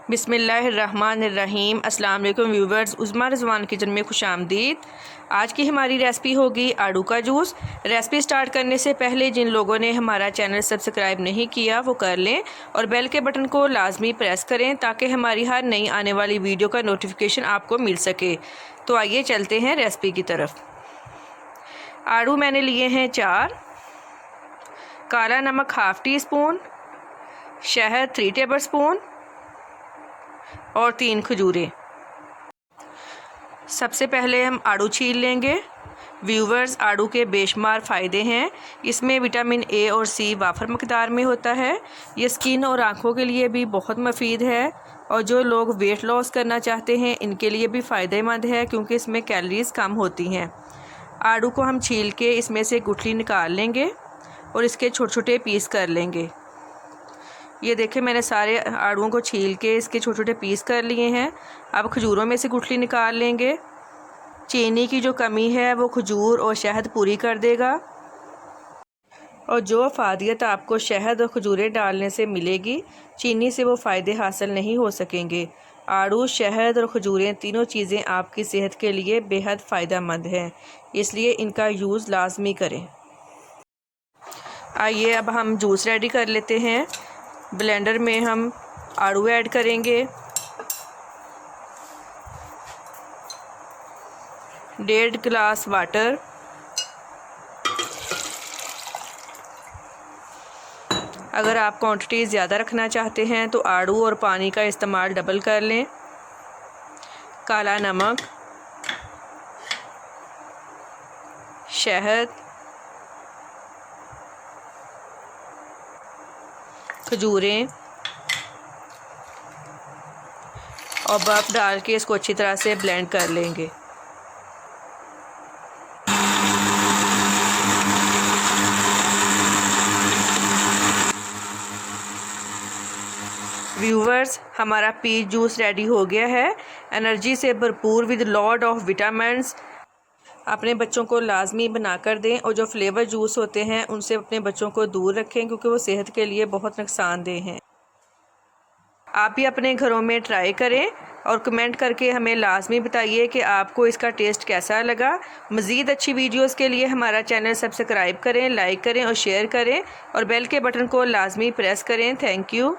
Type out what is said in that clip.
बिस्मिल्लाहिर्रहमानिर्रहीम। अस्सलाम वालेकुम व्यूवर्स, उज़्मा रिज़वान किचन में खुश आमदीद। आज की हमारी रेसिपी होगी आड़ू का जूस। रेसिपी स्टार्ट करने से पहले जिन लोगों ने हमारा चैनल सब्सक्राइब नहीं किया वो कर लें और बेल के बटन को लाजमी प्रेस करें ताकि हमारी हर नई आने वाली वीडियो का नोटिफिकेशन आपको मिल सके। तो आइए चलते हैं रेसिपी की तरफ। आड़ू मैंने लिए हैं 4, काला नमक हाफ़ टी स्पून, शहद 3 टेबल स्पून और 3 खजूरें। सबसे पहले हम आड़ू छील लेंगे। व्यूवर्स, आड़ू के बेशुमार फ़ायदे हैं। इसमें विटामिन ए और सी वाफर मकदार में होता है। ये स्किन और आँखों के लिए भी बहुत मुफीद है और जो लोग वेट लॉस करना चाहते हैं इनके लिए भी फ़ायदेमंद है क्योंकि इसमें कैलोरीज़ कम होती हैं। आड़ू को हम छील के इसमें से गुठली निकाल लेंगे और इसके छोटे छोटे पीस कर लेंगे। ये देखें, मैंने सारे आड़ूओं को छील के इसके छोटे छोटे पीस कर लिए हैं। अब खजूरों में से गुठली निकाल लेंगे। चीनी की जो कमी है वो खजूर और शहद पूरी कर देगा और जो अफादियत आपको शहद और खजूरें डालने से मिलेगी, चीनी से वो फ़ायदे हासिल नहीं हो सकेंगे। आड़ू, शहद और खजूरें तीनों चीज़ें आपकी सेहत के लिए बेहद फ़ायदेमंद हैं, इसलिए इनका यूज़ लाजमी करें। आइए अब हम जूस रेडी कर लेते हैं। ब्लेंडर में हम आड़ू ऐड करेंगे, 1.5 गिलास वाटर, अगर आप क्वांटिटी ज़्यादा रखना चाहते हैं तो आड़ू और पानी का इस्तेमाल डबल कर लें। काला नमक, शहद, खजूरें और बर्फ़ डाल के इसको अच्छी तरह से ब्लेंड कर लेंगे। व्यूवर्स, हमारा पीच जूस रेडी हो गया है। एनर्जी से भरपूर विद लॉट ऑफ विटामिन्स। अपने बच्चों को लाजमी बना कर दें और जो फ्लेवर जूस होते हैं उनसे अपने बच्चों को दूर रखें क्योंकि वो सेहत के लिए बहुत नुकसानदेह हैं। आप भी अपने घरों में ट्राई करें और कमेंट करके हमें लाजमी बताइए कि आपको इसका टेस्ट कैसा लगा। मज़ीद अच्छी वीडियोस के लिए हमारा चैनल सब्सक्राइब करें, लाइक करें और शेयर करें और बेल के बटन को लाजमी प्रेस करें। Thank you.